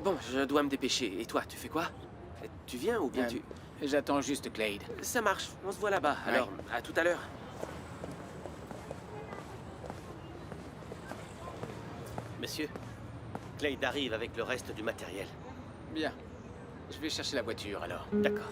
Bon, je dois me dépêcher. Et toi, tu fais quoi? Tu viens ou bien tu... J'attends juste Clade. Ça marche, on se voit là-bas. Ouais. Alors, à tout à l'heure. Monsieur, Clade arrive avec le reste du matériel. Bien. Je vais chercher la voiture, alors. D'accord.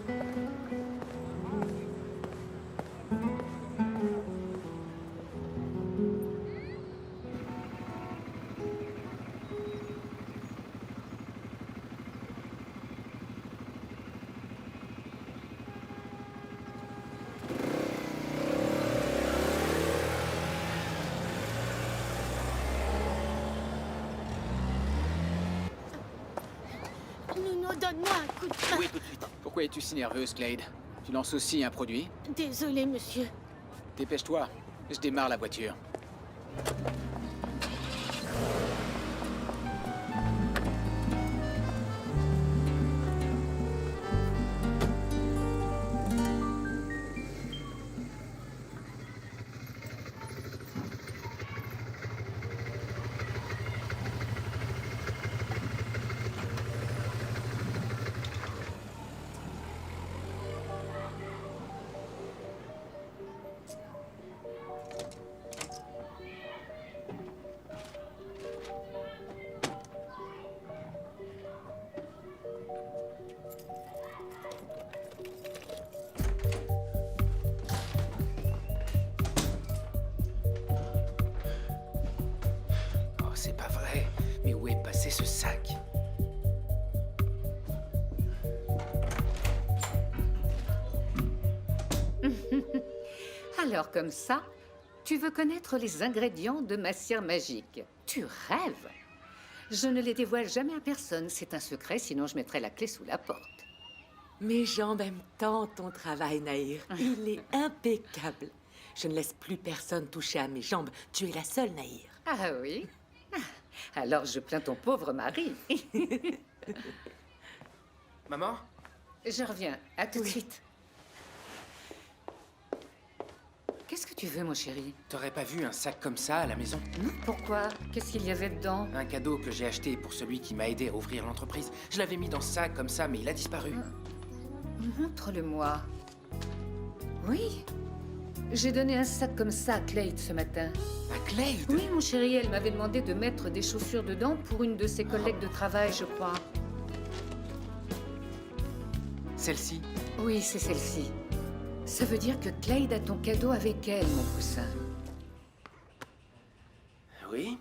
Nuno, donne-moi un coup de main. Oui, tout de suite. Pourquoi es-tu si nerveuse, Clade? Tu lances aussi un produit? Désolé, monsieur. Dépêche-toi. Je démarre la voiture. Oh, c'est pas vrai. Mais où est passé ce sac? Alors comme ça, tu veux connaître les ingrédients de ma cire magique. Tu rêves. Je ne les dévoile jamais à personne, c'est un secret, sinon je mettrais la clé sous la porte. Mes jambes aiment tant ton travail, Nahir. Il est impeccable. Je ne laisse plus personne toucher à mes jambes. Tu es la seule, Nahir. Ah oui? Ah, alors je plains ton pauvre mari. Maman? Je reviens, à tout de suite. Qu'est-ce que tu veux, mon chéri? T'aurais pas vu un sac comme ça à la maison? Pourquoi? Qu'est-ce qu'il y avait dedans? Un cadeau que j'ai acheté pour celui qui m'a aidé à ouvrir l'entreprise. Je l'avais mis dans ce sac comme ça, mais il a disparu. Montre-le-moi. Oui. J'ai donné un sac comme ça à Clade ce matin. À Clade? Oui, mon chéri, elle m'avait demandé de mettre des chaussures dedans pour une de ses collègues de travail, je crois. Celle-ci? Oui, c'est celle-ci. Ça veut dire que Clade a ton cadeau avec elle, mon poussin. Oui?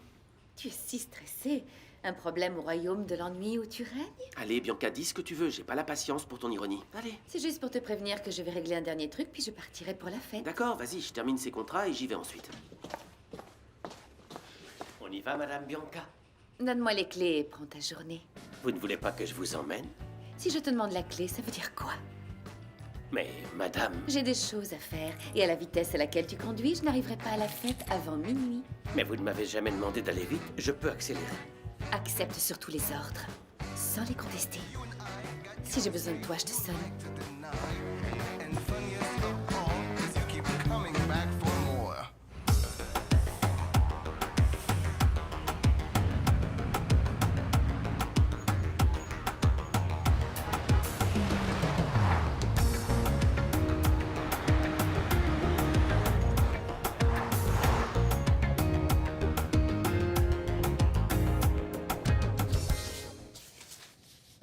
Tu es si stressé. Un problème au royaume de l'ennui où tu règnes? Allez, Bianca, dis ce que tu veux. J'ai pas la patience pour ton ironie. Allez. C'est juste pour te prévenir que je vais régler un dernier truc, puis je partirai pour la fête. D'accord, vas-y, je termine ces contrats et j'y vais ensuite. On y va, Madame Bianca? Donne-moi les clés et prends ta journée. Vous ne voulez pas que je vous emmène? Si je te demande la clé, ça veut dire quoi? Mais, Madame... J'ai des choses à faire, et à la vitesse à laquelle tu conduis, je n'arriverai pas à la fête avant minuit. Mais vous ne m'avez jamais demandé d'aller vite. Je peux accélérer. Accepte surtout les ordres, sans les contester. Si j'ai besoin de toi, je te sonne.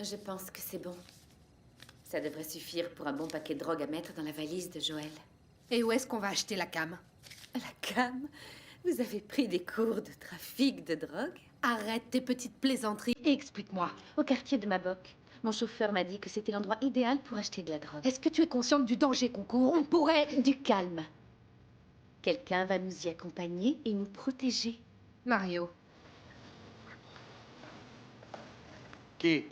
Je pense que c'est bon. Ça devrait suffire pour un bon paquet de drogue à mettre dans la valise de Joël. Et où est-ce qu'on va acheter la cam? La cam? Vous avez pris des cours de trafic de drogue? Arrête tes petites plaisanteries et explique-moi. Au quartier de Mabok. Mon chauffeur m'a dit que c'était l'endroit idéal pour acheter de la drogue. Est-ce que tu es consciente du danger qu'on court? On pourrait... Du calme. Quelqu'un va nous y accompagner et nous protéger. Mario. Qui?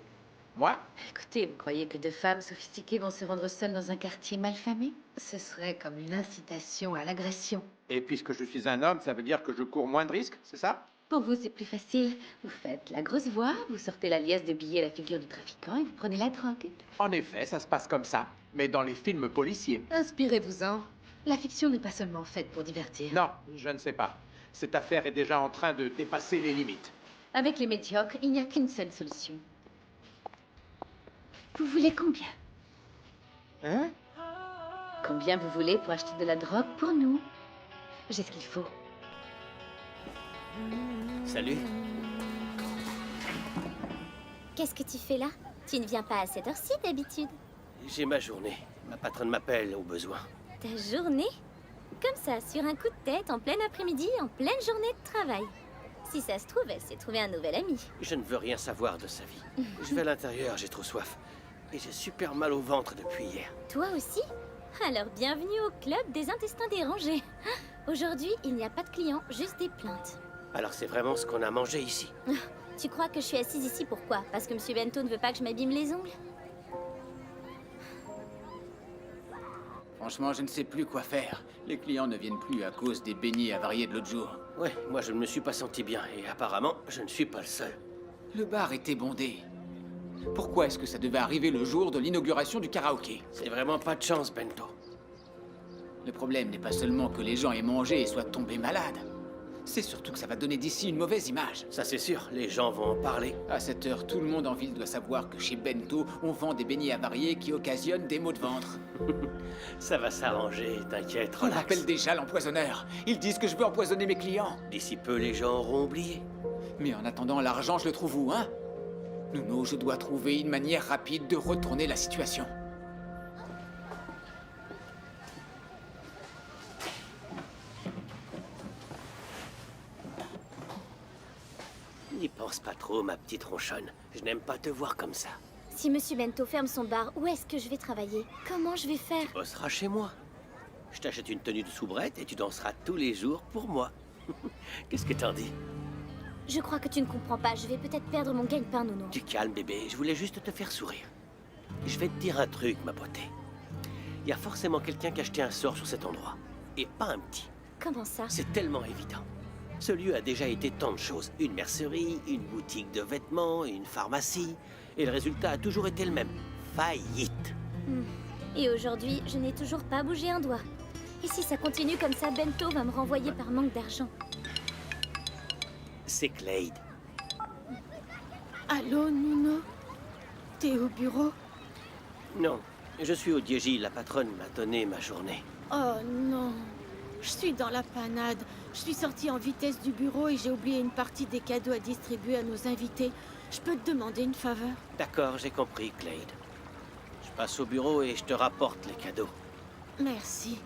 Moi? Écoutez, vous croyez que deux femmes sophistiquées vont se rendre seules dans un quartier malfamé? Ce serait comme une incitation à l'agression. Et puisque je suis un homme, ça veut dire que je cours moins de risques, c'est ça? Pour vous, c'est plus facile. Vous faites la grosse voix, vous sortez la liasse de billets à la figure du trafiquant et vous prenez la drogue. En effet, ça se passe comme ça. Mais dans les films policiers. Inspirez-vous-en. La fiction n'est pas seulement faite pour divertir. Non, je ne sais pas. Cette affaire est déjà en train de dépasser les limites. Avec les médiocres, il n'y a qu'une seule solution. Vous voulez combien? Hein? Combien vous voulez pour acheter de la drogue pour nous? J'ai ce qu'il faut. Salut. Qu'est-ce que tu fais là? Tu ne viens pas à cette heure-ci d'habitude. J'ai ma journée. Ma patronne m'appelle au besoin. Ta journée? Comme ça, sur un coup de tête, en plein après-midi, en pleine journée de travail. Si ça se trouve, elle s'est trouvée un nouvel ami. Je ne veux rien savoir de sa vie. Je vais à l'intérieur, j'ai trop soif. Et j'ai super mal au ventre depuis hier. Toi aussi? Alors bienvenue au club des intestins dérangés. Aujourd'hui, il n'y a pas de clients, juste des plaintes. Alors c'est vraiment ce qu'on a mangé ici. Tu crois que je suis assise ici pourquoi? Parce que Monsieur Bento ne veut pas que je m'abîme les ongles? Franchement, je ne sais plus quoi faire. Les clients ne viennent plus à cause des beignets avariés de l'autre jour. Ouais, moi je ne me suis pas senti bien. Et apparemment, je ne suis pas le seul. Le bar était bondé. Pourquoi est-ce que ça devait arriver le jour de l'inauguration du karaoké? C'est vraiment pas de chance, Bento. Le problème n'est pas seulement que les gens aient mangé et soient tombés malades. C'est surtout que ça va donner d'ici une mauvaise image. Ça c'est sûr, les gens vont en parler. À cette heure, tout le monde en ville doit savoir que chez Bento, on vend des beignets avariés qui occasionnent des maux de ventre. Ça va s'arranger, t'inquiète, On relax. m'appelle déjà l'empoisonneur. Ils disent que je veux empoisonner mes clients. D'ici peu, les gens auront oublié. Mais en attendant, l'argent, je le trouve où, hein? Nuno, je dois trouver une manière rapide de retourner la situation. N'y pense pas trop, ma petite ronchonne. Je n'aime pas te voir comme ça. Si Monsieur Bento ferme son bar, où est-ce que je vais travailler? Comment je vais faire? Tu bosseras chez moi. Je t'achète une tenue de soubrette et tu danseras tous les jours pour moi. Qu'est-ce que t'en dis? Je crois que tu ne comprends pas. Je vais peut-être perdre mon gagne-pain, Nono. Tu calmes, bébé. Je voulais juste te faire sourire. Je vais te dire un truc, ma beauté. Il y a forcément quelqu'un qui a jeté un sort sur cet endroit. Et pas un petit. Comment ça? C'est tellement évident. Ce lieu a déjà été tant de choses. Une mercerie, une boutique de vêtements, une pharmacie. Et le résultat a toujours été le même. Faillite. Et aujourd'hui, je n'ai toujours pas bougé un doigt. Et si ça continue comme ça, Bento va me renvoyer par manque d'argent. C'est Clade. Allô, Nuno? T'es au bureau? Non, je suis au Diégi. La patronne m'a donné ma journée. Oh non. Je suis dans la panade. Je suis sortie en vitesse du bureau et j'ai oublié une partie des cadeaux à distribuer à nos invités. Je peux te demander une faveur? D'accord, j'ai compris, Clade. Je passe au bureau et je te rapporte les cadeaux. Merci.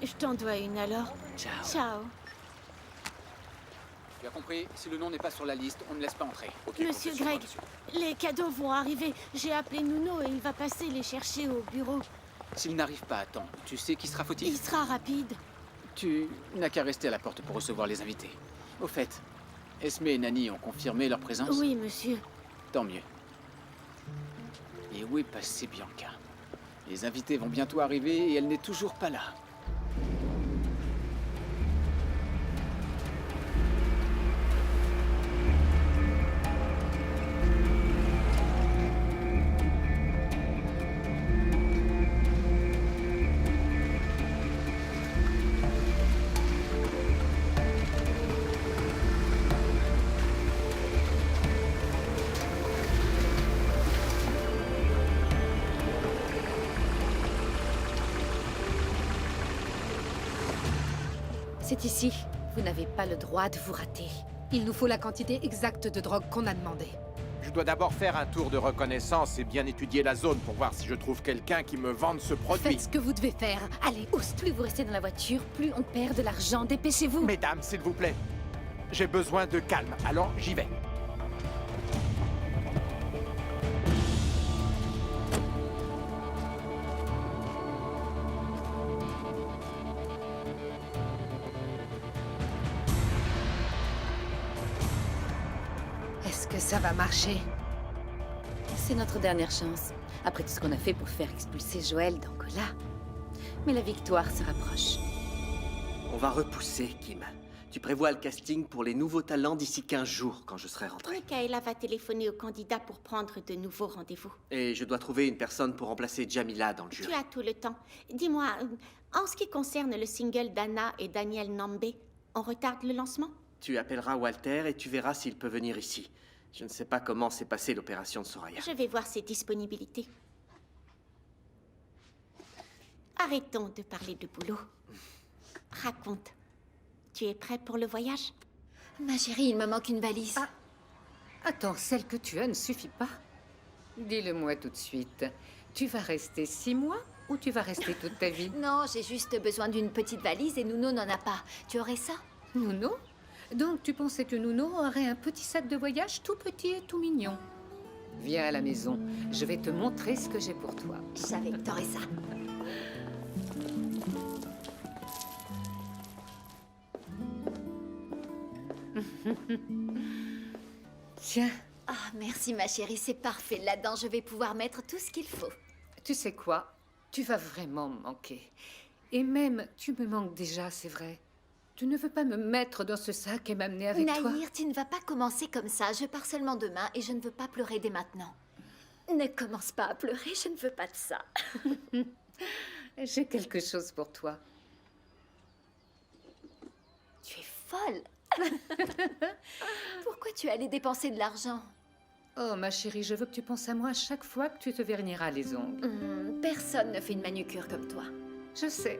Je t'en dois une alors. Ciao. Ciao. Tu as compris? Si le nom n'est pas sur la liste, on ne laisse pas entrer. Monsieur Greg, les cadeaux vont arriver. J'ai appelé Nuno et il va passer les chercher au bureau. S'il n'arrive pas à temps, tu sais qui sera Il fautif? sera rapide. Tu n'as qu'à rester à la porte pour recevoir les invités. Au fait, Esme et Nani ont confirmé leur présence? Oui, monsieur. Tant mieux. Et où est passée Bianca? Les invités vont bientôt arriver et elle n'est toujours pas là. C'est ici. Vous n'avez pas le droit de vous rater. Il nous faut la quantité exacte de drogue qu'on a demandé. Je dois d'abord faire un tour de reconnaissance et bien étudier la zone pour voir si je trouve quelqu'un qui me vende ce produit. Faites ce que vous devez faire. Allez, Plus vous restez dans la voiture, plus on perd de l'argent. Dépêchez-vous. Mesdames, s'il vous plaît. J'ai besoin de calme, alors j'y vais. est-ce que ça va marcher? C'est notre dernière chance. Après tout ce qu'on a fait pour faire expulser Joël d'Angola. Mais la victoire se rapproche. On va repousser, Kim. Tu prévois le casting pour les nouveaux talents d'ici 15 jours, quand je serai rentré. Michaela va téléphoner aux candidats pour prendre de nouveaux rendez-vous. Et je dois trouver une personne pour remplacer Jamila dans le jury. Tu as tout le temps. Dis-moi, en ce qui concerne le single d'Anna et Daniel Nambe, on retarde le lancement? Tu appelleras Walter et tu verras s'il peut venir ici. Je ne sais pas comment s'est passée l'opération de Soraya. Je vais voir ses disponibilités. Arrêtons de parler de boulot. Raconte. Tu es prêt pour le voyage? Ma chérie, il me manque une valise. Ah. Attends, celle que tu as ne suffit pas. Dis-le-moi tout de suite. Tu vas rester 6 mois ou tu vas rester toute ta vie? Non, j'ai juste besoin d'une petite valise et Nouno n'en a pas. Tu aurais ça? Nouno? Donc tu pensais que Nouno aurait un petit sac de voyage tout petit et tout mignon? Viens à la maison, je vais te montrer ce que j'ai pour toi. Je savais que t'aurais ça. Tiens. Ah, merci ma chérie, c'est parfait. Là-dedans, je vais pouvoir mettre tout ce qu'il faut. Tu sais quoi? Tu vas vraiment me manquer. Et même, tu me manques déjà, c'est vrai. Tu ne veux pas me mettre dans ce sac et m'amener avec toi? Nahir, tu ne vas pas commencer comme ça. Je pars seulement demain et je ne veux pas pleurer dès maintenant. Ne commence pas à pleurer, je ne veux pas de ça. J'ai quelque chose pour toi. Tu es folle. Pourquoi tu es allée dépenser de l'argent? Oh, ma chérie, je veux que tu penses à moi à chaque fois que tu te verniras les ongles. Personne ne fait une manucure comme toi. Je sais.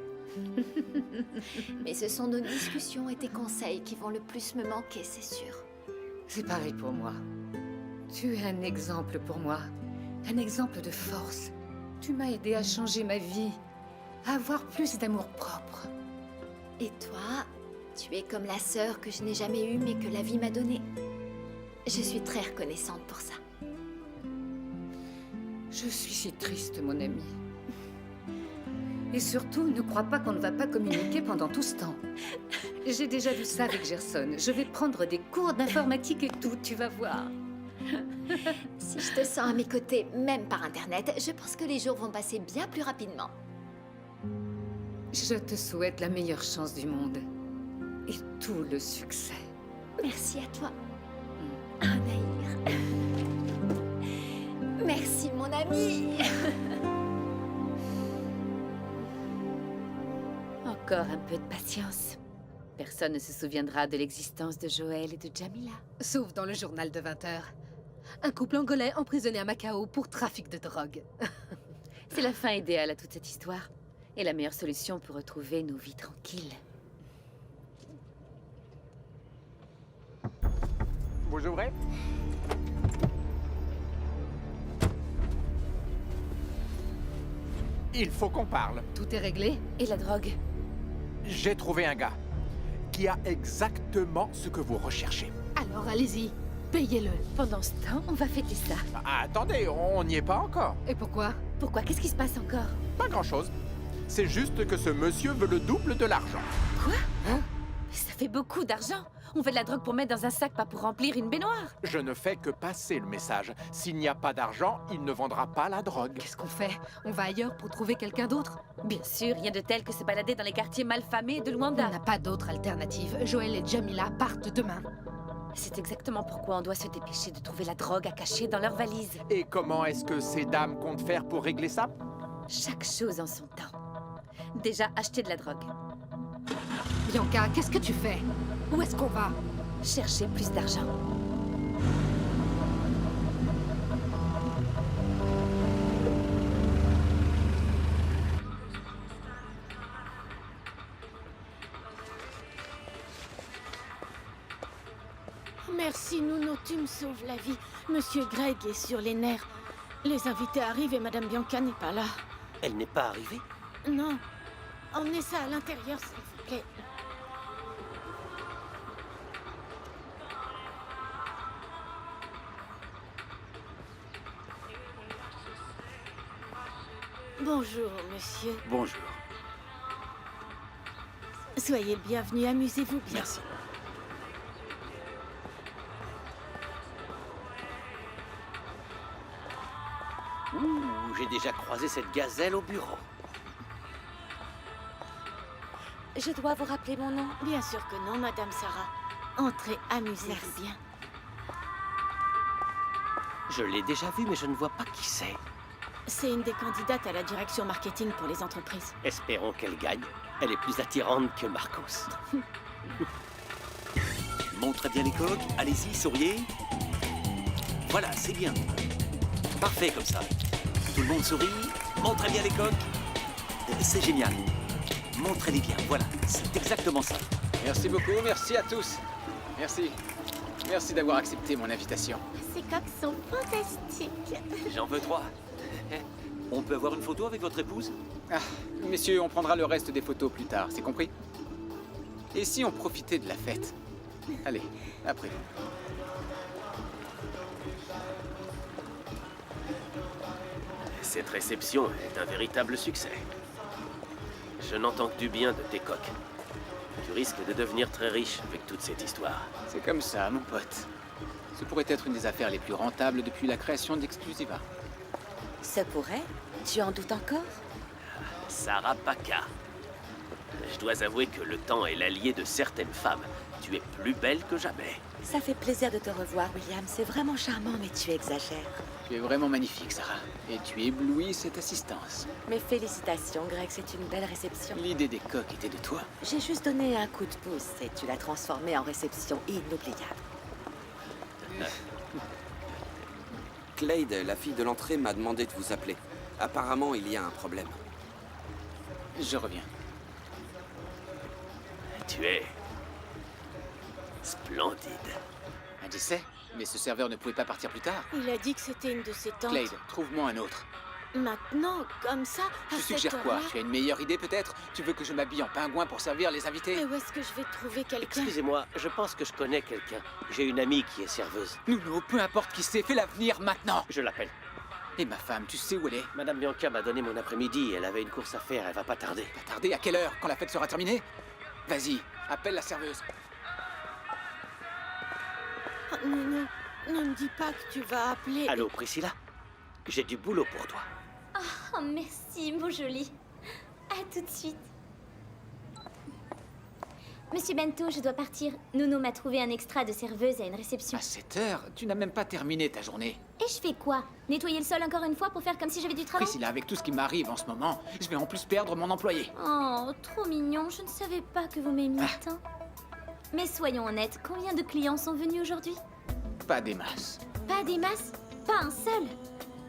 Mais ce sont nos discussions et tes conseils qui vont le plus me manquer, c'est sûr. C'est pareil pour moi. Tu es un exemple pour moi. Un exemple de force. Tu m'as aidé à changer ma vie. À avoir plus d'amour propre. Et toi, tu es comme la sœur que je n'ai jamais eue mais que la vie m'a donnée. Je suis très reconnaissante pour ça. Je suis si triste, mon ami. Et surtout, ne crois pas qu'on ne va pas communiquer pendant tout ce temps. J'ai déjà vu ça avec Gerson. Je vais prendre des cours d'informatique et tout, tu vas voir. Si je te sens à mes côtés, même par Internet, je pense que les jours vont passer bien plus rapidement. Je te souhaite la meilleure chance du monde. Et tout le succès. Merci à toi. Nahir. Merci, mon ami. Encore un peu de patience. Personne ne se souviendra de l'existence de Joël et de Jamila. Sauf dans le journal de 20h. Un couple angolais emprisonné à Macao pour trafic de drogue. C'est la fin idéale à toute cette histoire. Et la meilleure solution pour retrouver nos vies tranquilles. Vous ouvrez? Il faut qu'on parle. Tout est réglé? Et la drogue? J'ai trouvé un gars qui a exactement ce que vous recherchez. Alors allez-y, payez-le. Pendant ce temps, on va fêter ça. Ah, attendez, on n'y est pas encore. Et pourquoi? Pourquoi? Qu'est-ce qui se passe encore? Pas grand-chose. C'est juste que ce monsieur veut le double de l'argent. Quoi? Hein? Ça fait beaucoup d'argent. On fait de la drogue pour mettre dans un sac, pas pour remplir une baignoire. Je ne fais que passer le message. S'il n'y a pas d'argent, il ne vendra pas la drogue. Qu'est-ce qu'on fait? On va ailleurs pour trouver quelqu'un d'autre? Bien sûr, rien de tel que se balader dans les quartiers malfamés de Luanda. On n'a pas d'autre alternative. Joël et Jamila partent demain. C'est exactement pourquoi on doit se dépêcher de trouver la drogue à cacher dans leurs valises. Et comment est-ce que ces dames comptent faire pour régler ça? Chaque chose en son temps. Déjà, acheter de la drogue. Bianca, qu'est-ce que tu fais? Où est-ce qu'on va? Chercher plus d'argent. Merci, Nouno, tu me sauves la vie. Monsieur Greg est sur les nerfs. Les invités arrivent et Madame Bianca n'est pas là. Elle n'est pas arrivée? Non. Emmenez ça à l'intérieur, s'il vous plaît. Bonjour, monsieur. Bonjour. Soyez le bienvenu, amusez-vous bien. Merci. Ouh, j'ai déjà croisé cette gazelle au bureau. Je dois vous rappeler mon nom? Bien sûr que non, Madame Sarah. Entrez, amusez-vous bien. Je l'ai déjà vue, mais je ne vois pas qui c'est. C'est une des candidates à la direction marketing pour les entreprises. Espérons qu'elle gagne. Elle est plus attirante que Marcos. Montrez bien les coques. Allez-y, souriez. Voilà, c'est bien. Parfait comme ça. Tout le monde sourit. Montrez bien les coques. C'est génial. Montrez-les bien, voilà. C'est exactement ça. Merci beaucoup, merci à tous. Merci. Merci d'avoir accepté mon invitation. Ces coques sont fantastiques. J'en veux 3. On peut avoir une photo avec votre épouse? Ah, messieurs, on prendra le reste des photos plus tard, c'est compris? Et si on profitait de la fête? Allez, après. Cette réception est un véritable succès. Je n'entends que du bien de tes coques. Tu risques de devenir très riche avec toute cette histoire. C'est comme ça, mon pote. Ce pourrait être une des affaires les plus rentables depuis la création d'Exclusiva. Ça pourrait? Tu en doutes encore? Sarah Paca. Je dois avouer que le temps est l'allié de certaines femmes. Tu es plus belle que jamais. Ça fait plaisir de te revoir, William. C'est vraiment charmant, mais tu exagères. Tu es vraiment magnifique, Sarah. Et tu éblouis cette assistance. Mes félicitations, Greg. C'est une belle réception. L'idée des coques était de toi. J'ai juste donné un coup de pouce et tu l'as transformée en réception inoubliable. Clade, la fille de l'entrée, m'a demandé de vous appeler. Apparemment, il y a un problème. Je reviens. Tu es... splendide. Un décès? Mais ce serveur ne pouvait pas partir plus tard. Il a dit que c'était une de ses tantes. Clade, trouve-moi un autre. Maintenant, comme ça, à Tu cette suggères quoi? heure-là? Tu as une meilleure idée peut-être? Tu veux que je m'habille en pingouin pour servir les invités? Mais où est-ce que je vais trouver quelqu'un? Excusez-moi, je pense que je connais quelqu'un. J'ai une amie qui est serveuse. Nounou, peu importe qui c'est, fais-la venir maintenant. Je l'appelle. Et ma femme, tu sais où elle est? Madame Bianca m'a donné mon après-midi. Elle avait une course à faire, elle va pas tarder. Pas tarder, à quelle heure? Quand la fête sera terminée? Vas-y, appelle la serveuse. Oh, non, ne me dis pas que tu vas appeler... Allô, Priscilla? J'ai du boulot pour toi. Oh, merci, mon joli. À tout de suite. Monsieur Bento, je dois partir. Nono m'a trouvé un extra de serveuse à une réception. À 7 heures? Tu n'as même pas terminé ta journée. Et je fais quoi? Nettoyer le sol encore une fois pour faire comme si j'avais du travail? Priscilla, avec tout ce qui m'arrive en ce moment, je vais en plus perdre mon employé. Oh, trop mignon. Je ne savais pas que vous m'aimiez tant. Mais soyons honnêtes, combien de clients sont venus aujourd'hui? Pas des masses. Pas des masses? Pas un seul?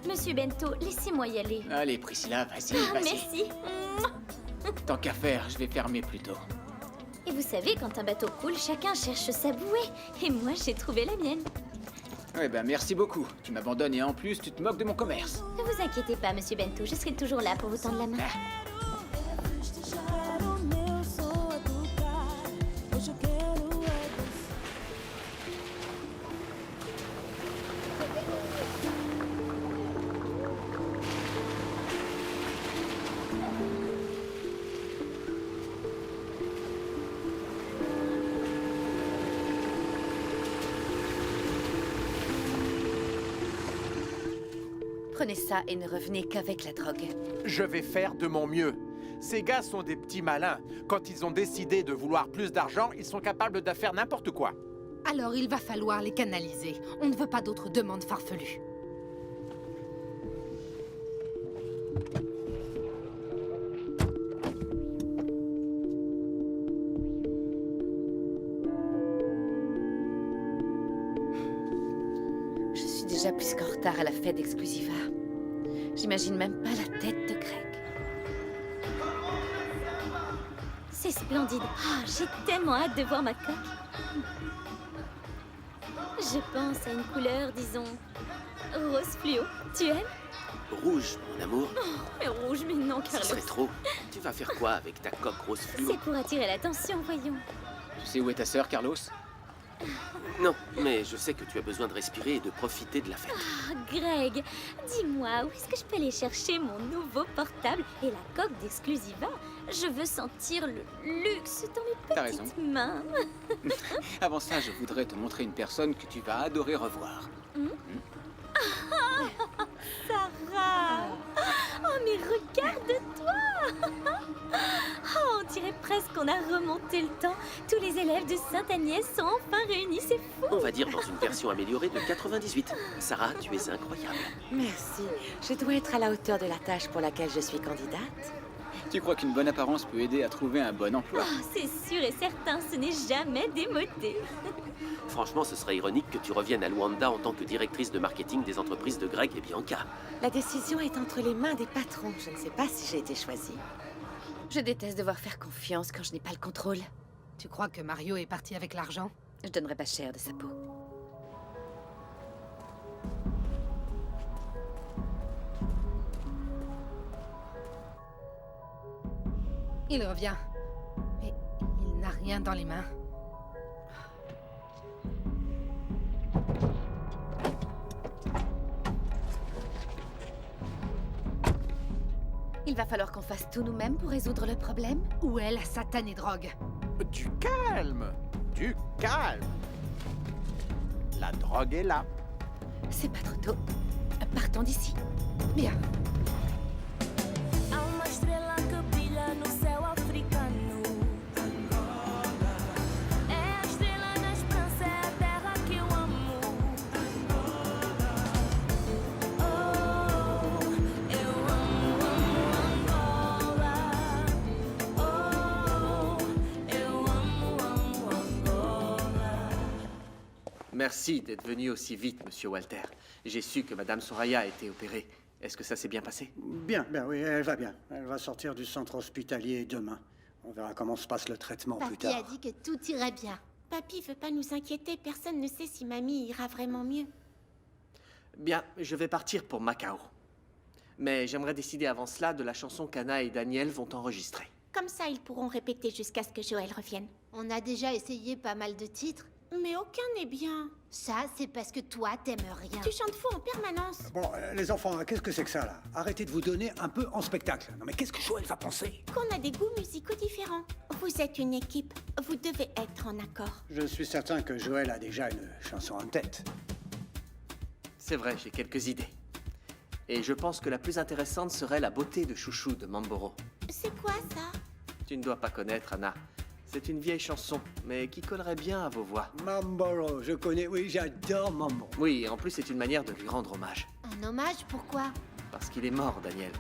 Monsieur Bento, laissez-moi y aller. Allez, Priscilla, vas-y, Ah, vas-y. merci. Tant qu'à faire, je vais fermer plus tôt. Et vous savez, quand un bateau coule, chacun cherche sa bouée. Et moi, j'ai trouvé la mienne. Eh ben, merci beaucoup. Tu m'abandonnes et en plus, tu te moques de mon commerce. Ne vous inquiétez pas, Monsieur Bento, je serai toujours là pour vous tendre la main. Prenez ça et ne revenez qu'avec la drogue. Je vais faire de mon mieux. Ces gars sont des petits malins. Quand ils ont décidé de vouloir plus d'argent, ils sont capables de faire n'importe quoi. Alors il va falloir les canaliser. On ne veut pas d'autres demandes farfelues. Je suis déjà plus qu'en retard à la fête d'Exclusiva. J'imagine même pas la tête de Greg. C'est splendide. Ah, j'ai tellement hâte de voir ma coque. Je pense à une couleur, disons, rose fluo. Tu aimes? Rouge, mon amour. Oh, mais rouge, mais non, Ce Carlos. serait trop. Tu vas faire quoi avec ta coque rose fluo? C'est pour attirer l'attention, voyons. Tu sais où est ta sœur, Carlos? Non, mais je sais que tu as besoin de respirer et de profiter de la fête. Ah, Greg, dis-moi, où est-ce que je peux aller chercher mon nouveau portable et la coque d'Exclusiva? Je veux sentir le luxe dans mes T'as raison. petites mains. Avant ça, je voudrais te montrer une personne que tu vas adorer revoir. Sarah! Oh, mais regarde-toi! Oh, on dirait presque qu'on a remonté le temps. Tous les élèves de Sainte-Agnès sont enfin réunis, c'est fou! On va dire dans une version améliorée de 98. Sarah, tu es incroyable. Merci. Je dois être à la hauteur de la tâche pour laquelle je suis candidate. Tu crois qu'une bonne apparence peut aider à trouver un bon emploi? Oh, c'est sûr et certain, ce n'est jamais démodé. Franchement, ce serait ironique que tu reviennes à Luanda en tant que directrice de marketing des entreprises de Greg et Bianca. La décision est entre les mains des patrons. Je ne sais pas si j'ai été choisie. Je déteste devoir faire confiance quand je n'ai pas le contrôle. Tu crois que Mario est parti avec l'argent? Je donnerais pas cher de sa peau. Il revient. Mais il n'a rien dans les mains. Il va falloir qu'on fasse tout nous-mêmes pour résoudre le problème. Où est la satanée drogue? Du calme. Du calme. La drogue est là. C'est pas trop tôt. Partons d'ici. Bien. Há uma estrela que brilha no céu africano. É a estrela da esperança, é a terra que eu amo. Oh, eu amo Angola. Oh, eu amo Angola. Merci d'être venu aussi vite, monsieur Walter. J'ai su que Madame Soraya a été opérée. Est-ce que ça s'est bien passé? Bien, oui, elle va bien. Elle va sortir du centre hospitalier demain. On verra comment se passe le traitement plus Papy a tard. dit que tout irait bien. Papy veut pas nous inquiéter, personne ne sait si mamie ira vraiment mieux. Bien, je vais partir pour Macao. Mais j'aimerais décider avant cela de la chanson qu'Anna et Daniel vont enregistrer. Comme ça, ils pourront répéter jusqu'à ce que Joël revienne. On a déjà essayé pas mal de titres. Mais aucun n'est bien. Ça, c'est parce que toi, t'aimes rien. Tu chantes faux en permanence. Bon, les enfants, qu'est-ce que c'est que ça, là? Arrêtez de vous donner un peu en spectacle. Non mais qu'est-ce que Joël va penser? Qu'on a des goûts musicaux différents. Vous êtes une équipe. Vous devez être en accord. Je suis certain que Joël a déjà une chanson en tête. C'est vrai, j'ai quelques idées. Et je pense que la plus intéressante serait La beauté de Chouchou de Mamboro. C'est quoi ça? Tu ne dois pas connaître, Anna. C'est une vieille chanson, mais qui collerait bien à vos voix. Mamboro, je connais, oui, j'adore Mamboro. Oui, et en plus c'est une manière de lui rendre hommage. Un hommage, pourquoi? Parce qu'il est mort, Daniel.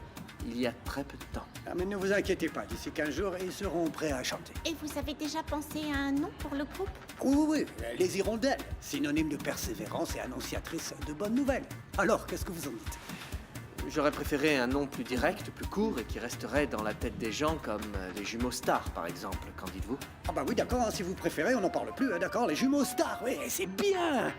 Il y a très peu de temps. Ah, mais ne vous inquiétez pas, d'ici 15 jours, ils seront prêts à chanter. Et vous avez déjà pensé à un nom pour le groupe? Oui, les hirondelles, synonyme de persévérance et annonciatrice de bonnes nouvelles. Alors, qu'est-ce que vous en dites? J'aurais préféré un nom plus direct, plus court et qui resterait dans la tête des gens comme les jumeaux stars, par exemple. Qu'en dites-vous? Ah bah oui, d'accord, hein, si vous préférez, on n'en parle plus, hein, d'accord, les jumeaux stars, oui, c'est bien.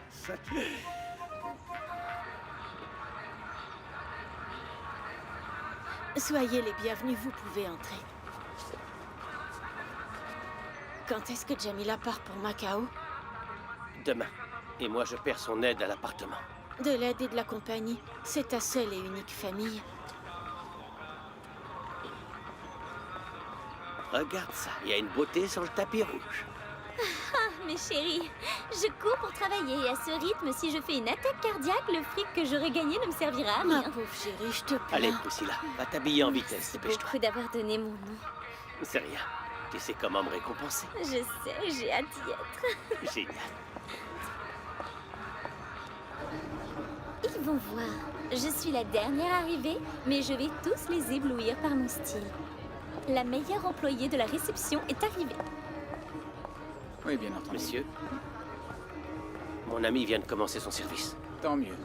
Soyez les bienvenus, vous pouvez entrer. Quand est-ce que Jamila part pour Macao? Demain. Et moi, je perds son aide à l'appartement. De l'aide et de la compagnie. C'est ta seule et unique famille. Regarde ça, il y a une beauté sur le tapis rouge. Ah, mes chéris, je cours pour travailler et à ce rythme, si je fais une attaque cardiaque, le fric que j'aurais gagné ne me servira à rien. Ma pauvre chérie, je te plains. Allez, Priscilla, va t'habiller en vitesse, Merci dépêche-toi. beaucoup d'avoir donné mon nom. C'est rien. Tu sais comment me récompenser. Je sais, j'ai hâte d'y être. Génial. Ils vont voir. Je suis la dernière arrivée, mais je vais tous les éblouir par mon style. La meilleure employée de la réception est arrivée. Oui, bien entendu. Monsieur, mon ami vient de commencer son service. Tant mieux.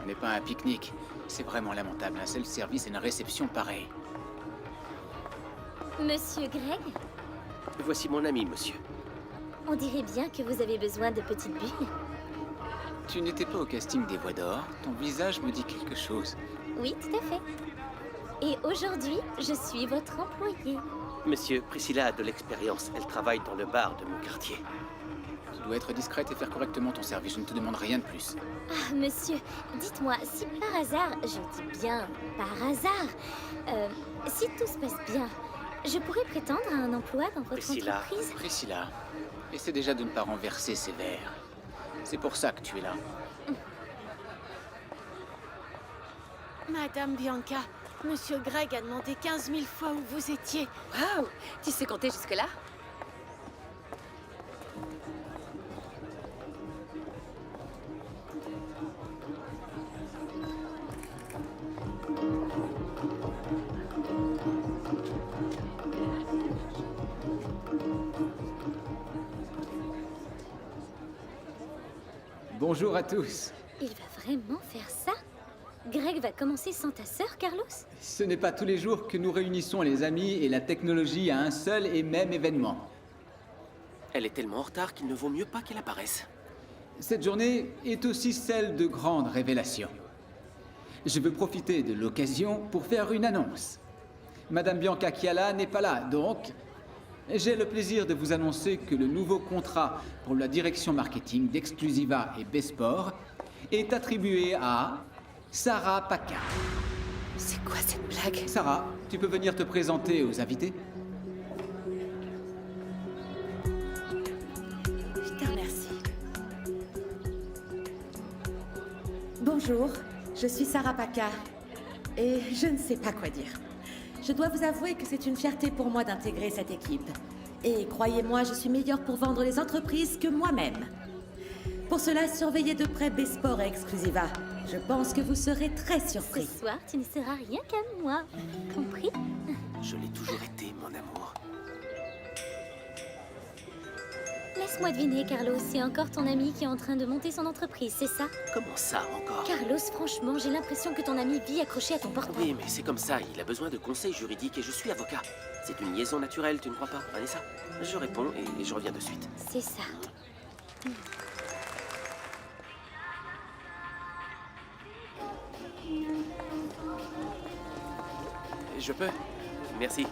On n'est pas à un pique-nique. C'est vraiment lamentable, un seul service et une réception pareille. Monsieur Greg, Voici mon ami, monsieur. on dirait bien que vous avez besoin de petites bulles. Tu n'étais pas au casting des Voix d'Or. Ton visage me dit quelque chose. Oui, tout à fait. Et aujourd'hui, je suis votre employée. Monsieur, Priscilla a de l'expérience. Elle travaille dans le bar de mon quartier. Tu dois être discrète et faire correctement ton service. Je ne te demande rien de plus. Ah, monsieur, dites-moi, si par hasard, je dis bien par hasard, si tout se passe bien, je pourrais prétendre à un emploi dans votre entreprise? Priscilla, essaie déjà de ne pas renverser ces verres. C'est pour ça que tu es là. Madame Bianca, Monsieur Greg a demandé 15 000 fois où vous étiez. Waouh! Tu sais compter jusque-là? Bonjour à tous. Il va vraiment faire ça? Greg va commencer sans ta sœur, Carlos? Ce n'est pas tous les jours que nous réunissons les amis et la technologie à un seul et même événement. Elle est tellement en retard qu'il ne vaut mieux pas qu'elle apparaisse. Cette journée est aussi celle de grandes révélations. Je veux profiter de l'occasion pour faire une annonce. Madame Bianca Chiala n'est pas là, donc j'ai le plaisir de vous annoncer que le nouveau contrat pour la direction marketing d'Exclusiva et Besport est attribué à Sarah Paca. C'est quoi cette blague? Sarah, tu peux venir te présenter aux invités? Je te remercie. Bonjour, je suis Sarah Paca et je ne sais pas quoi dire. Je dois vous avouer que c'est une fierté pour moi d'intégrer cette équipe. Et croyez-moi, je suis meilleure pour vendre les entreprises que moi-même. Pour cela, surveillez de près Besport et Exclusiva. Je pense que vous serez très surpris. Ce soir, tu ne seras rien qu'à moi. Compris? Je l'ai toujours été, mon amour. Laisse-moi deviner, Carlos, c'est encore ton ami qui est en train de monter son entreprise, c'est ça? Comment ça, encore? Carlos, franchement, j'ai l'impression que ton ami vit accroché à ton portable. Oui, mais c'est comme ça. Il a besoin de conseils juridiques et je suis avocat. C'est une liaison naturelle, tu ne crois pas, Vanessa? Je réponds et je reviens de suite. C'est ça. Je peux? Merci.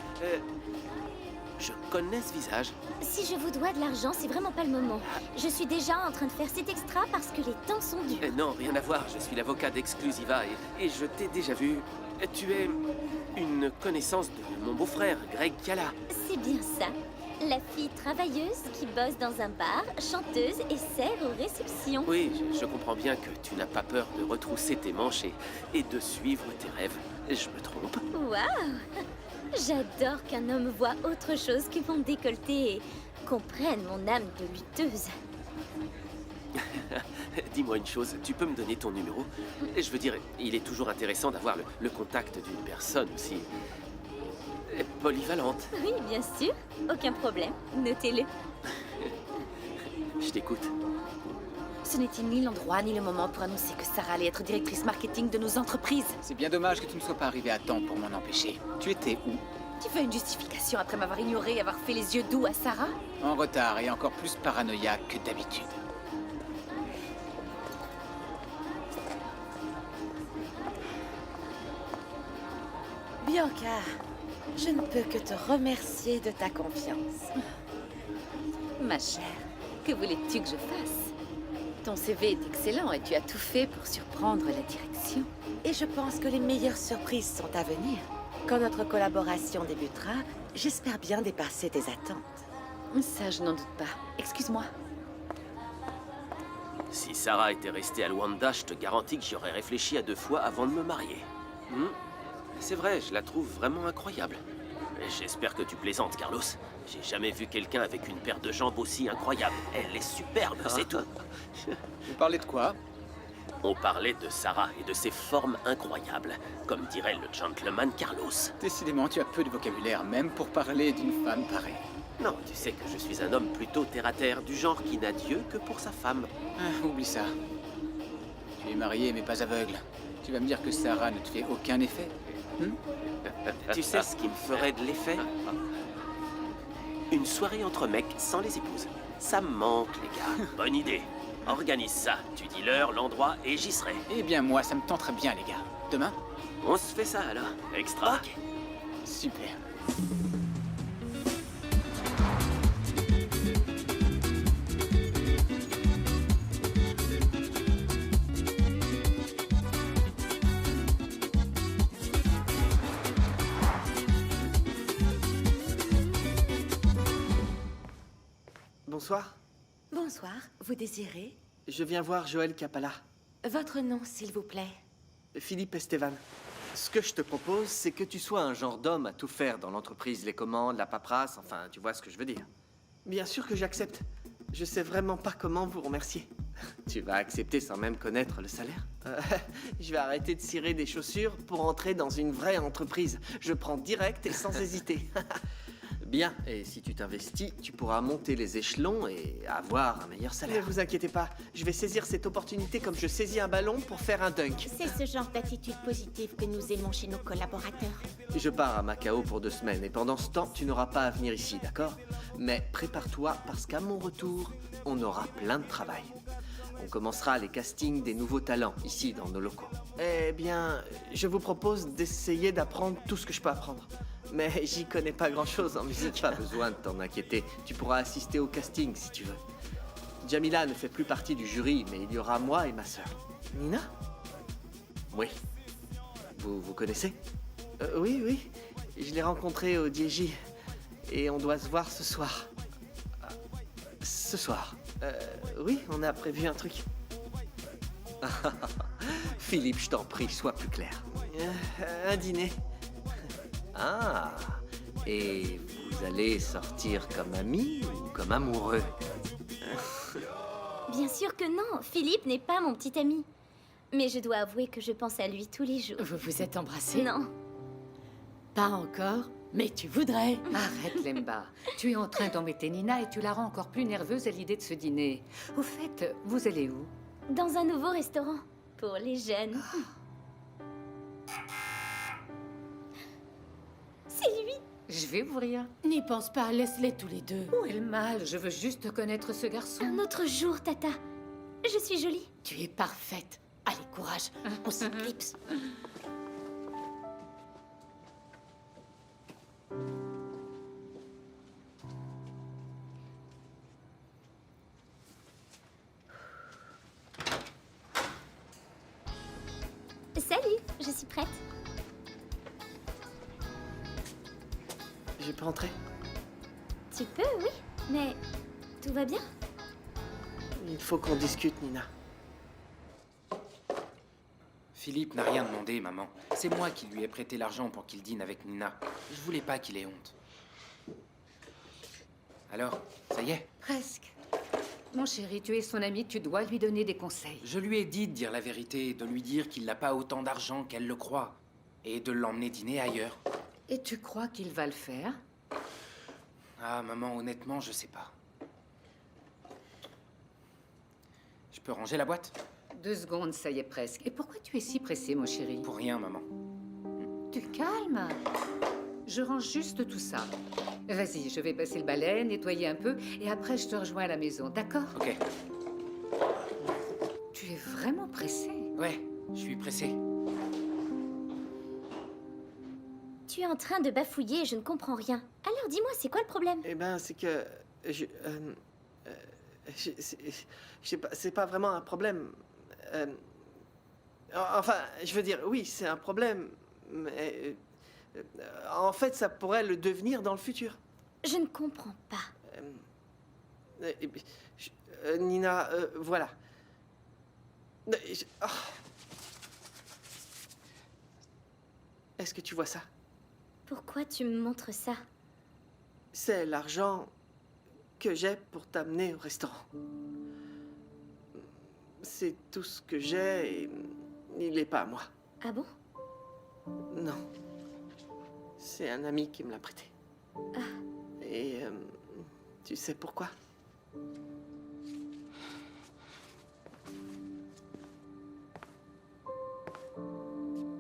Je connais ce visage. Si je vous dois de l'argent, c'est vraiment pas le moment. Je suis déjà en train de faire cet extra parce que les temps sont durs. Non, rien à voir. Je suis l'avocat d'Exclusiva et je t'ai déjà vu. Tu es une connaissance de mon beau-frère, Greg Chiala. C'est bien ça. La fille travailleuse qui bosse dans un bar, chanteuse et sert aux réceptions. Oui, je comprends bien que tu n'as pas peur de retrousser tes manches et de suivre tes rêves. Je me trompe. Waouh! J'adore qu'un homme voit autre chose que mon décolleté et comprenne mon âme de lutteuse. Dis-moi une chose, tu peux me donner ton numéro? Je veux dire, il est toujours intéressant d'avoir le contact d'une personne aussi polyvalente. Oui, bien sûr. Aucun problème. Notez-le. Je t'écoute. Ce n'était ni l'endroit ni le moment pour annoncer que Sarah allait être directrice marketing de nos entreprises. C'est bien dommage que tu ne sois pas arrivé à temps pour m'en empêcher. Tu étais où? Tu veux une justification après m'avoir ignoré et avoir fait les yeux doux à Sarah? En retard et encore plus paranoïaque que d'habitude. Bianca, je ne peux que te remercier de ta confiance. Ma chère, que voulais-tu que je fasse? Ton CV est excellent et tu as tout fait pour surprendre la direction. Et je pense que les meilleures surprises sont à venir. Quand notre collaboration débutera, j'espère bien dépasser tes attentes. Ça, je n'en doute pas. Excuse-moi. Si Sarah était restée à Luanda, je te garantis que j'y aurais réfléchi à 2 fois avant de me marier. C'est vrai, je la trouve vraiment incroyable. J'espère que tu plaisantes, Carlos. J'ai jamais vu quelqu'un avec une paire de jambes aussi incroyable. Elle est superbe, c'est tout. Vous parlez de quoi? On parlait de Sarah et de ses formes incroyables, comme dirait le gentleman Carlos. Décidément, tu as peu de vocabulaire, même pour parler d'une femme pareille. Non, tu sais que je suis un homme plutôt terre-à-terre, du genre qui n'a Dieu que pour sa femme. Ah, oublie ça. Tu es marié, mais pas aveugle. Tu vas me dire que Sarah ne te fait aucun effet? Tu sais ce qui me ferait de l'effet? Une soirée entre mecs sans les épouses. Ça me manque, les gars. Bonne idée. Organise ça. Tu dis l'heure, l'endroit et j'y serai. Eh bien, moi, ça me tenterait bien, les gars. Demain? On se fait ça, alors. Extra. Ok. Super. Bonsoir. Bonsoir, vous désirez? Je viens voir Joël Capala. Votre nom, s'il vous plaît. Philippe Estevan. Ce que je te propose, c'est que tu sois un genre d'homme à tout faire dans l'entreprise, les commandes, la paperasse, enfin, tu vois ce que je veux dire. Bien sûr que j'accepte. Je sais vraiment pas comment vous remercier. Tu vas accepter sans même connaître le salaire? Je vais arrêter de cirer des chaussures pour entrer dans une vraie entreprise. Je prends direct et sans hésiter. Bien, et si tu t'investis, tu pourras monter les échelons et avoir un meilleur salaire. Ne vous inquiétez pas, je vais saisir cette opportunité comme je saisis un ballon pour faire un dunk. C'est ce genre d'attitude positive que nous aimons chez nos collaborateurs. Je pars à Macao pour 2 semaines et pendant ce temps, tu n'auras pas à venir ici, d'accord? Mais prépare-toi parce qu'à mon retour, on aura plein de travail. On commencera les castings des nouveaux talents ici dans nos locaux. Eh bien, je vous propose d'essayer d'apprendre tout ce que je peux apprendre. Mais j'y connais pas grand-chose en musique. Pas besoin de t'en inquiéter. Tu pourras assister au casting si tu veux. Jamila ne fait plus partie du jury, mais il y aura moi et ma sœur. Nina? Oui. Vous connaissez? Oui, oui. Je l'ai rencontrée au DJ. Et on doit se voir ce soir. Ce soir? Oui, on a prévu un truc. Philippe, je t'en prie, sois plus clair. Un dîner. Ah, et vous allez sortir comme amis ou comme amoureux? Bien sûr que non, Philippe n'est pas mon petit ami. Mais je dois avouer que je pense à lui tous les jours. Vous vous êtes embrassés? Non. Pas encore, mais tu voudrais. Arrête, Lemba. Tu es en train d'embêter Nina et tu la rends encore plus nerveuse à l'idée de ce dîner. Au fait, vous allez où? Dans un nouveau restaurant, pour les jeunes. C'est lui. Je vais ouvrir. N'y pense pas, laisse-les tous les deux. Où est le mal? Je veux juste connaître ce garçon. Un autre jour, Tata. Je suis jolie. Tu es parfaite. Allez, courage, on s'éclipse. Salut, je suis prête. Je peux entrer? Tu peux, oui. Mais tout va bien? Il faut qu'on discute, Nina. Philippe n'a rien demandé, maman. C'est moi qui lui ai prêté l'argent pour qu'il dîne avec Nina. Je voulais pas qu'il ait honte. Alors, ça y est? Presque. Mon chéri, tu es son ami, tu dois lui donner des conseils. Je lui ai dit de dire la vérité, de lui dire qu'il n'a pas autant d'argent qu'elle le croit. Et de l'emmener dîner ailleurs. Et tu crois qu'il va le faire? Ah, maman, honnêtement, je sais pas. Je peux ranger la boîte? 2 secondes, ça y est presque. Et pourquoi tu es si pressé, mon chéri? Pour rien, maman. Tu calmes. Je range juste tout ça. Vas-y, je vais passer le balai, nettoyer un peu, et après je te rejoins à la maison, d'accord? Ok. Tu es vraiment pressé? Ouais, je suis pressé. Tu es en train de bafouiller et je ne comprends rien. Alors dis-moi, c'est quoi le problème? Eh ben, c'est que... je sais pas, c'est pas vraiment un problème. Enfin, je veux dire, oui, c'est un problème, mais... en fait, ça pourrait le devenir dans le futur. Je ne comprends pas. Nina, voilà. Est-ce que tu vois ça? Pourquoi tu me montres ça? C'est l'argent que j'ai pour t'amener au restaurant. C'est tout ce que j'ai et il n'est pas à moi. Ah bon? Non. C'est un ami qui me l'a prêté. Ah. Et tu sais pourquoi?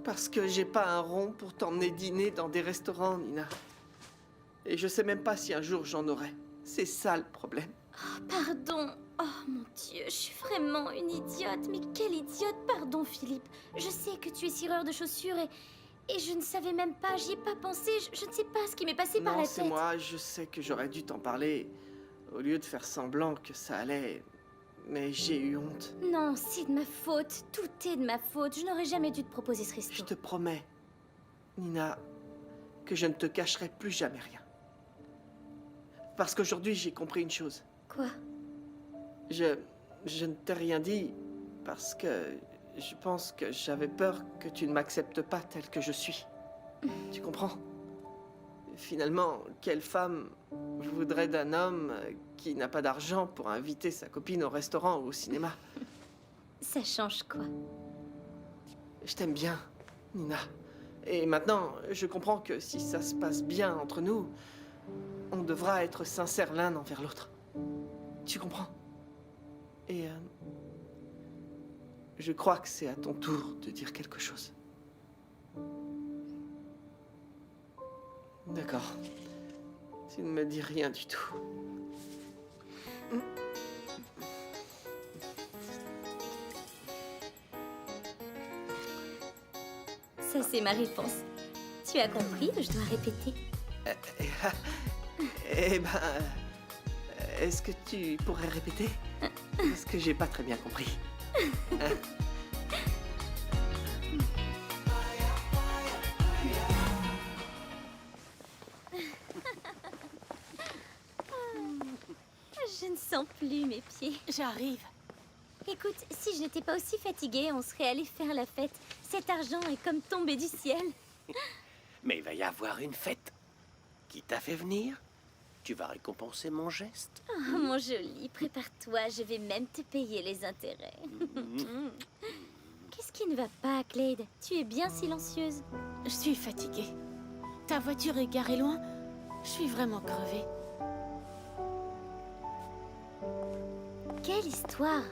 Parce que j'ai pas un rond pour t'emmener dîner dans des restaurants, Nina. Et je sais même pas si un jour j'en aurai. C'est ça le problème. Oh, pardon. Oh mon Dieu, je suis vraiment une idiote. Mais quelle idiote, pardon Philippe. Je sais que tu es cireur de chaussures et je ne savais même pas, j'y ai pas pensé. Je ne sais pas ce qui m'est passé par la tête. Non, c'est moi, je sais que j'aurais dû t'en parler au lieu de faire semblant que ça allait. Mais j'ai eu honte. Non, c'est de ma faute. Tout est de ma faute. Je n'aurais jamais dû te proposer ce resto. Je te promets, Nina, que je ne te cacherai plus jamais rien. Parce qu'aujourd'hui, j'ai compris une chose. Quoi? Je ne t'ai rien dit parce que je pense que j'avais peur que tu ne m'acceptes pas telle que je suis. Tu comprends? Finalement, quelle femme voudrait d'un homme qui n'a pas d'argent pour inviter sa copine au restaurant ou au cinéma? Ça change quoi? Je t'aime bien, Nina. Et maintenant, je comprends que si ça se passe bien entre nous, devra être sincère l'un envers l'autre. Tu comprends? Et je crois que c'est à ton tour de dire quelque chose. D'accord. Tu ne me dis rien du tout. Ça, c'est ma réponse. Tu as compris ou je dois répéter? Eh ben... est-ce que tu pourrais répéter? Parce que j'ai pas très bien compris. Je ne sens plus mes pieds. J'arrive. Écoute, si je n'étais pas aussi fatiguée, on serait allé faire la fête. Cet argent est comme tombé du ciel. Mais il va y avoir une fête. Qui t'a fait venir? Tu vas récompenser mon geste. Oh, mon joli, prépare-toi, je vais même te payer les intérêts. Qu'est-ce qui ne va pas, Clade? Tu es bien silencieuse. Je suis fatiguée. Ta voiture est garée loin. Je suis vraiment crevée. Quelle histoire!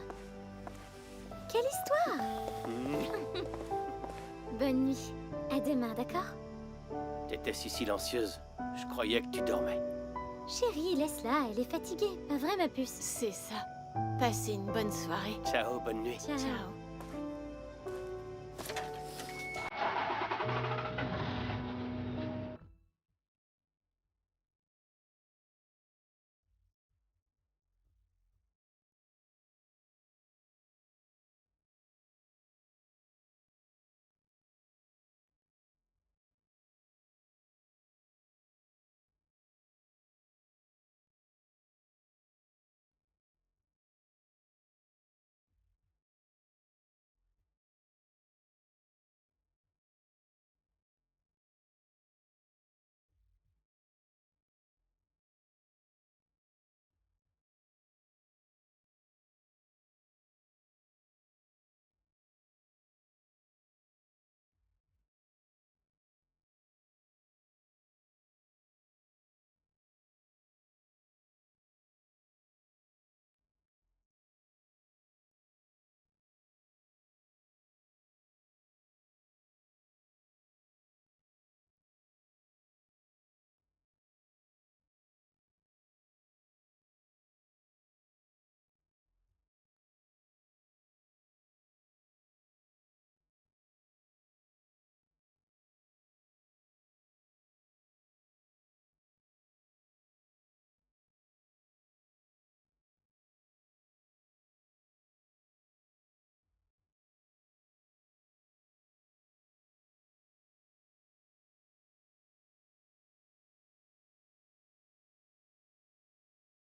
Quelle histoire! Bonne nuit. À demain, d'accord? T'étais si silencieuse. Je croyais que tu dormais. Chérie, laisse-la, elle est fatiguée. Pas vrai, ma puce? C'est ça. Passez une bonne soirée. Ciao, bonne nuit. Ciao.